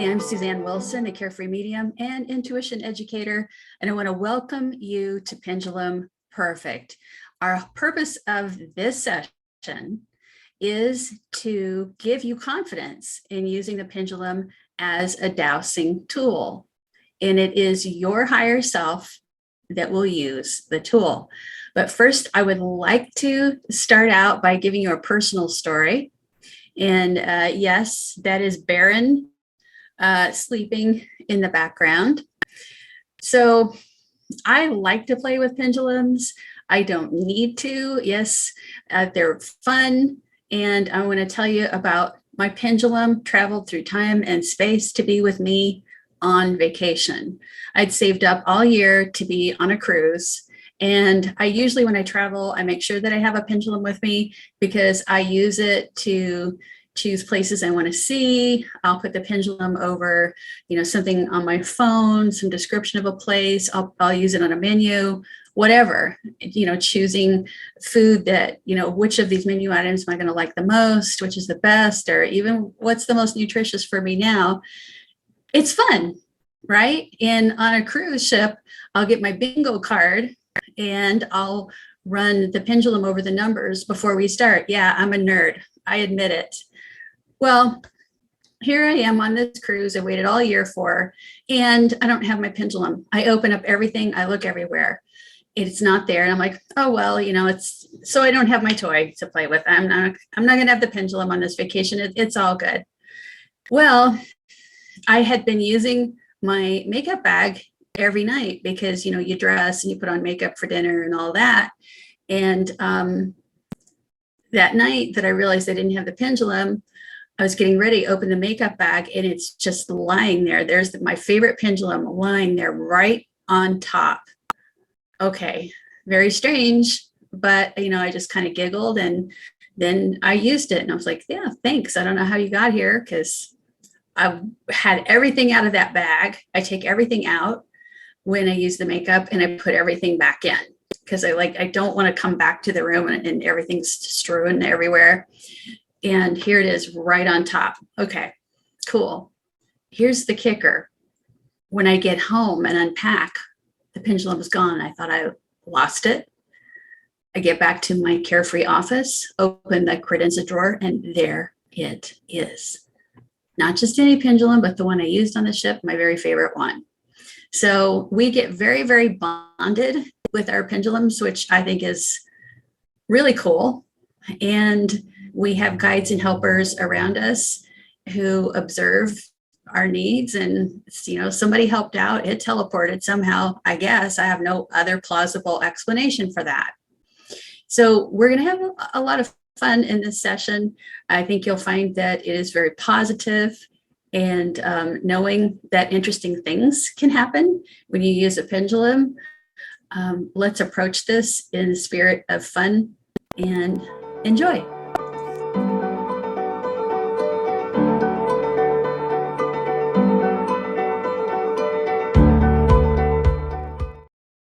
I'm Susanne Wilson, the Carefree medium and intuition educator, and I want to welcome you to Pendulum Perfect. Our purpose of this session is to give you confidence in using the pendulum as a dowsing tool, and it is your higher self that will use the tool. But first, I would like to start out by giving you a personal story. And yes, that is Baron sleeping in the background. So I like to play with pendulums. I don't need to. Yes, they're fun. And I want to tell you about my pendulum traveled through time and space to be with me on vacation. I'd saved up all year to be on a cruise. And I usually, when I travel, I make sure that I have a pendulum with me because I use it to choose places I want to see. I'll put the pendulum over, something on my phone, some description of a place. I'll use it on a menu, whatever, choosing food that, which of these menu items am I going to like the most, which is the best, or even what's the most nutritious for me now. It's fun, right? And on a cruise ship, I'll get my bingo card and I'll run the pendulum over the numbers before we start. Yeah, I'm a nerd. I admit it. Well, here I am on this cruise I waited all year for, and I don't have my pendulum. I open up everything. I look everywhere. It's not there. And I'm like, oh, well, it's so I don't have my toy to play with. I'm not going to have the pendulum on this vacation. It's all good. Well, I had been using my makeup bag every night because, you dress and you put on makeup for dinner and all that. And that night that I realized I didn't have the pendulum, I was getting ready to open the makeup bag and it's just lying there. There's my favorite pendulum lying there right on top. Okay, very strange, but I just kind of giggled and then I used it and I was like, yeah, thanks. I don't know how you got here because I had everything out of that bag. I take everything out when I use the makeup and I put everything back in because I don't want to come back to the room and everything's strewn everywhere. And here it is right on top. Okay, cool. Here's the kicker. When I get home and unpack, the pendulum is gone. I thought I lost it. I get back to my Carefree office, open the credenza drawer, and there it is. Not just any pendulum, but the one I used on the ship, my very favorite one. So we get very, very bonded with our pendulums, which I think is really cool. And we have guides and helpers around us who observe our needs. And, somebody helped out, it teleported somehow, I guess. I have no other plausible explanation for that. So we're going to have a lot of fun in this session. I think you'll find that it is very positive and knowing that interesting things can happen when you use a pendulum. Let's approach this in the spirit of fun and enjoy.